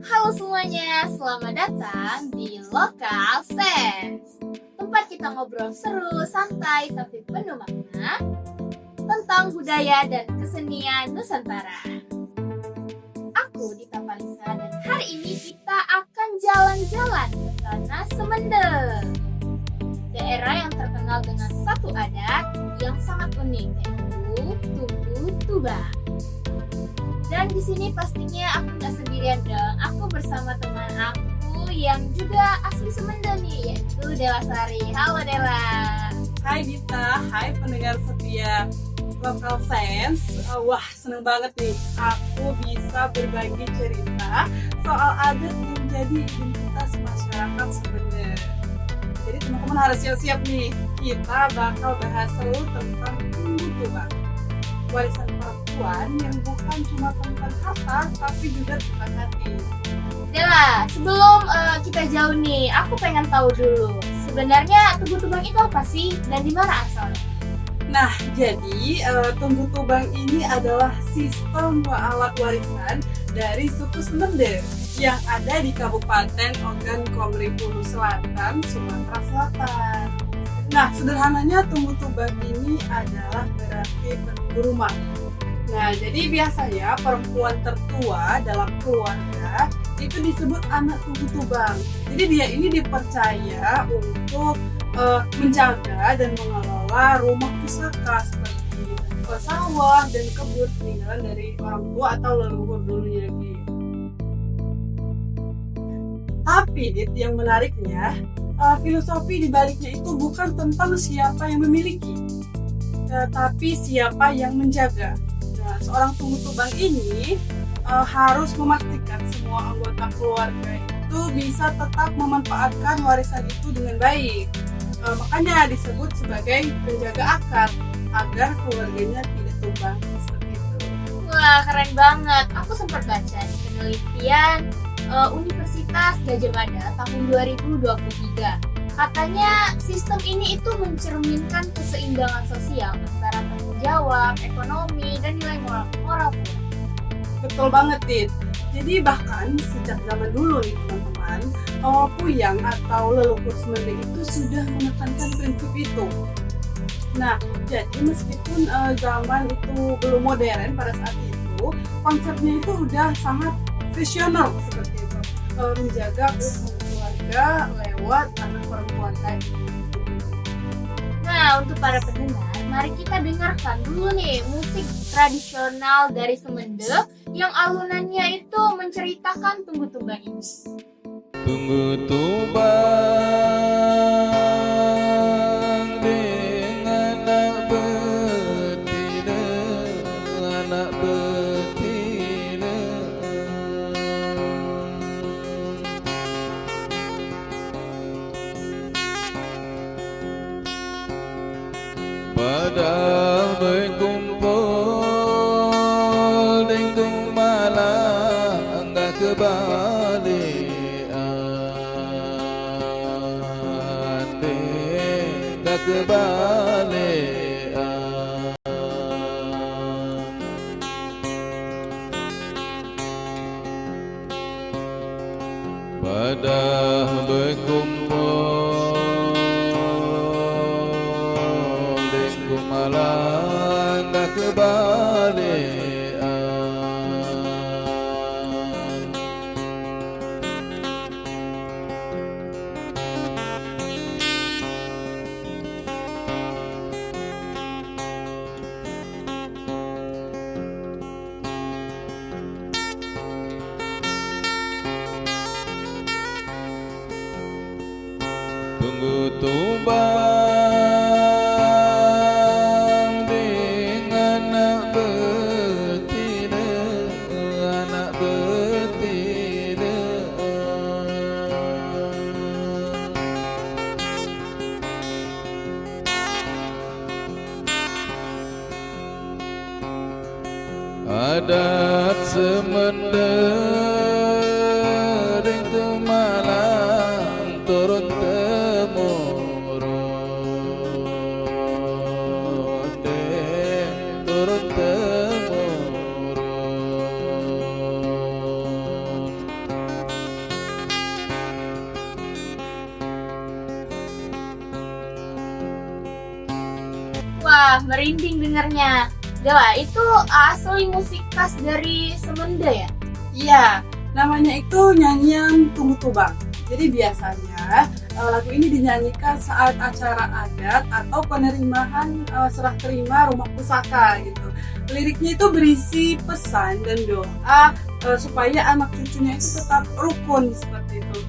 Halo semuanya, selamat datang di Lokal Sense. Tempat kita ngobrol seru, santai, tapi penuh makna tentang budaya dan kesenian Nusantara. Aku Dita Palisa dan hari ini kita akan jalan-jalan ke Tanah Semendel. Daerah yang terkenal dengan satu adat yang sangat unik, yaitu Tunggu Tuba. Dan di sini pastinya aku nggak sendirian dong. Aku bersama teman aku yang juga asli Semendel nih, yaitu Dela Sari. Halo Dela. Hai Dita, hai pendengar setia Lokal Sense. Wah, seneng banget nih aku bisa berbagi cerita soal adat yang menjadi identitas masyarakat Semendel. Jadi teman-teman harus siap-siap nih. Kita bakal bahas seru tentang Tunggu Tuba, warisan perempuan yang bukan cuma tentang harta tapi juga tentang hati. Dela, sebelum kita jauh nih, aku pengen tahu dulu sebenarnya Tunggu Tubang itu apa sih dan di mana asalnya? Nah, jadi Tunggu Tubang ini adalah sistem alat warisan dari suku Semendel yang ada di Kabupaten Ogan Komering Ulu Selatan, Sumatera Selatan. Nah, sederhananya Tunggu Tubang ini adalah berarti penunggu rumah. Nah, jadi biasanya perempuan tertua dalam keluarga itu disebut anak Tunggu Tubang. Jadi dia ini dipercaya untuk menjaga dan mengelola rumah pusaka seperti sawah dan kebun peninggalan dari orang tua atau leluhur dulunya gitu. Tapi yang menariknya, filosofi di baliknya itu bukan tentang siapa yang memiliki, tapi siapa yang menjaga. Nah, seorang Tunggu Tubang ini harus memastikan semua anggota keluarga itu bisa tetap memanfaatkan warisan itu dengan baik. Makanya disebut sebagai penjaga akar agar keluarganya tidak tumbang seperti itu. Wah, keren banget. Aku sempat baca di penelitian Universitas Gadjah Mada tahun 2023. Katanya sistem ini itu mencerminkan keseimbangan sosial antara tanggung jawab, ekonomi, dan nilai moral pula. Betul banget, Dit. Jadi bahkan sejak zaman dulu nih teman-teman, Puyang atau leluhur Semendel itu sudah menekankan prinsip itu. Nah, jadi meskipun zaman itu belum modern pada saat itu, konsepnya itu udah sangat visional seperti itu, menjaga keutuhan keluarga lewat anak perempuan tadi. Nah, untuk para pendengar, mari kita dengarkan dulu nih musik tradisional dari Semendel yang alunannya itu menceritakan Tunggu Tubang ini. Tunggu Tubang dengan anak betina, anak betina. Pada berkumpul dengan malam enggak kebalik. Kebalikan pada berkumpul di kumalan dah kebalikan. Tunggu Tubang dengan anak betina, adat semendering tumalang turun temurun turun temurun. Wah, merinding dengarnya. Dela, itu asli musik khas dari Semenda ya? Iya, namanya itu nyanyian Tunggu Tubang. Jadi biasanya lagu ini dinyanyikan saat acara adat atau penerimaan serah terima rumah pusaka gitu. Liriknya itu berisi pesan dan doa supaya anak cucunya itu tetap rukun seperti itu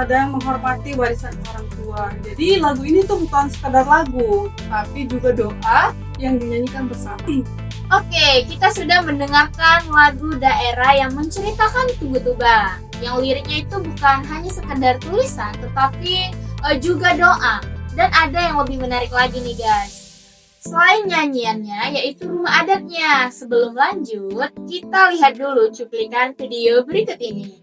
dan menghormati warisan orang tua. Jadi lagu ini tuh bukan sekadar lagu, tapi juga doa yang dinyanyikan bersama. Oke, kita sudah mendengarkan lagu daerah yang menceritakan Tunggu Tubang. Yang liriknya itu bukan hanya sekadar tulisan, tetapi juga doa. Dan ada yang lebih menarik lagi nih guys. Selain nyanyiannya, yaitu rumah adatnya. Sebelum lanjut, kita lihat dulu cuplikan video berikut ini.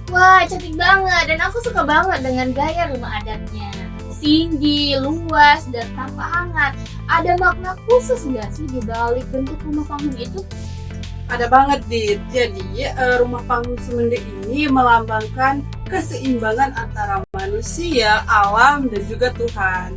Wah, cantik banget dan aku suka banget dengan gaya rumah adatnya. Tinggi, luas, dan tampak hangat. Ada makna khusus nggak sih di balik bentuk rumah panggung itu? Ada banget, Dit. Jadi rumah panggung Semenda ini melambangkan keseimbangan antara manusia, alam, dan juga Tuhan.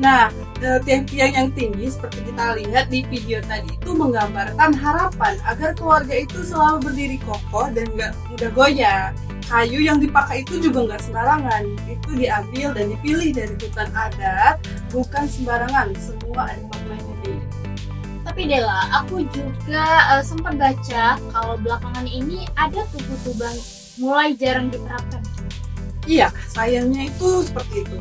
Nah, tiang-tiang yang tinggi seperti kita lihat di video tadi itu menggambarkan harapan agar keluarga itu selalu berdiri kokoh dan nggak mudah goyah. Kayu yang dipakai itu juga nggak sembarangan, itu diambil dan dipilih dari hutan adat, bukan sembarangan, semua ada maknanya. Tapi Dela, aku juga sempat baca kalau belakangan ini ada Tunggu Tubang mulai jarang diterapkan. Iya, sayangnya itu seperti itu.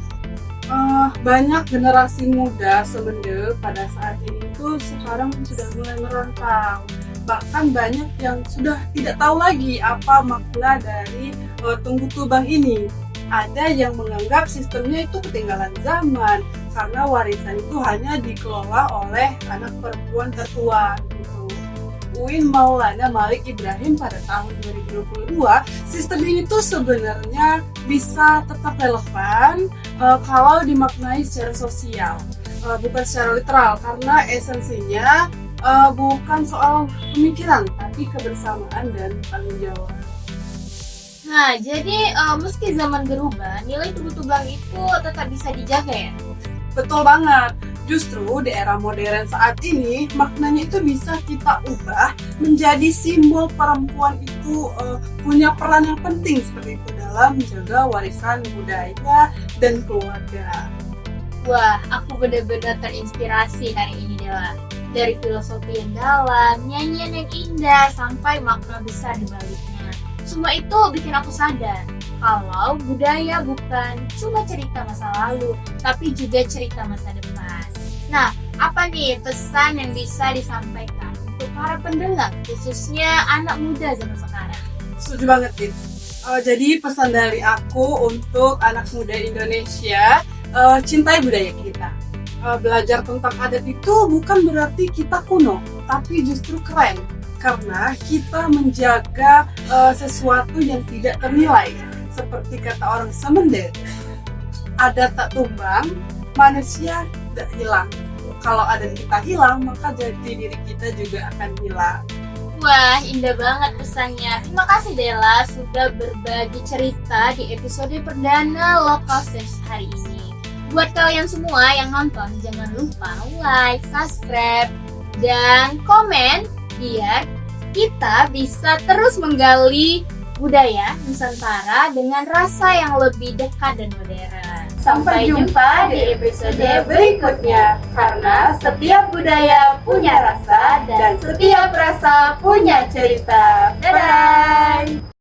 Banyak generasi muda Semenda pada saat ini itu sekarang sudah mulai merantau. Bahkan banyak yang sudah tidak tahu lagi apa makna dari Tunggu Tubang ini. Ada yang menganggap sistemnya itu ketinggalan zaman karena warisan itu hanya dikelola oleh anak perempuan tertua gitu. UIN Maulana Malik Ibrahim pada tahun 2022, sistem ini tuh sebenarnya bisa tetap relevan kalau dimaknai secara sosial, bukan secara literal, karena esensinya bukan soal pemikiran, tapi kebersamaan dan tanggung jawab. Nah, jadi meski zaman berubah, nilai Tunggu Tubang itu tetap bisa dijaga ya? Betul banget. Justru di era modern saat ini, maknanya itu bisa kita ubah menjadi simbol perempuan itu punya peran yang penting seperti itu dalam menjaga warisan budaya dan keluarga. Wah, aku benar-benar terinspirasi hari ini Dela. Dari filosofi yang dalam, nyanyian yang indah, sampai makna besar di baliknya. Semua itu bikin aku sadar kalau budaya bukan cuma cerita masa lalu, tapi juga cerita masa depan. Nah, Apa nih pesan yang bisa disampaikan untuk para pendengar, khususnya anak muda zaman sekarang? Setuju banget, Dit. Jadi pesan dari aku untuk anak muda Indonesia, cintai budaya kita. Belajar tentang adat itu bukan berarti kita kuno, tapi justru keren. Karena kita menjaga sesuatu yang tidak ternilai. Seperti kata orang Semende, adat tak tumbang, manusia tidak hilang. Kalau adat kita hilang, maka jati diri kita juga akan hilang. Wah, indah banget pesannya. Terima kasih Della sudah berbagi cerita di episode perdana Local Sense hari ini. Buat kalian semua yang nonton, jangan lupa like, subscribe, dan komen biar kita bisa terus menggali budaya Nusantara dengan rasa yang lebih dekat dan modern. Sampai jumpa di episode berikutnya, karena setiap budaya punya rasa dan setiap rasa punya cerita. Dadah!